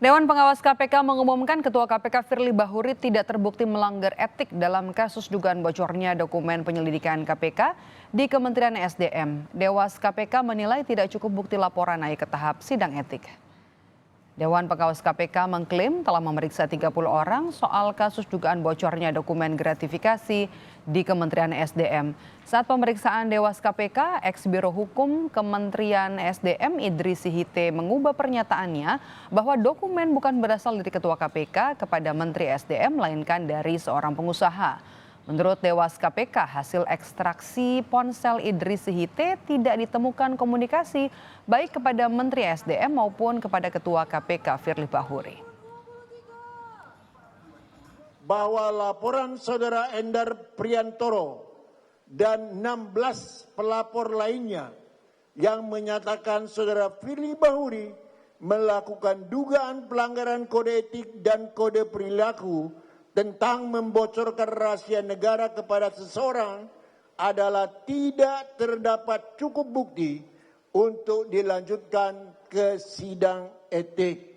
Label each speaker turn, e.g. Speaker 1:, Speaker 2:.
Speaker 1: Dewan Pengawas KPK mengumumkan Ketua KPK Firly Bahuri tidak terbukti melanggar etik dalam kasus dugaan bocornya dokumen penyelidikan KPK di Kementerian SDM. Dewas KPK menilai tidak cukup bukti laporan naik ke tahap sidang etik. Dewan Pengawas KPK mengklaim telah memeriksa 30 orang soal kasus dugaan bocornya dokumen gratifikasi di Kementerian SDM. Saat pemeriksaan Dewas KPK, ex-Biro Hukum Kementerian SDM Idris Sihite mengubah pernyataannya bahwa dokumen bukan berasal dari Ketua KPK kepada Menteri SDM melainkan dari seorang pengusaha. Menurut Dewas KPK, hasil ekstraksi ponsel Idris Sihite tidak ditemukan komunikasi baik kepada Menteri SDM maupun kepada Ketua KPK Firly Bahuri.
Speaker 2: Bahwa laporan saudara Endar Priantoro dan 16 pelapor lainnya yang menyatakan saudara Firly Bahuri melakukan dugaan pelanggaran kode etik dan kode perilaku tentang membocorkan rahasia negara kepada seseorang adalah tidak terdapat cukup bukti untuk dilanjutkan ke sidang etik.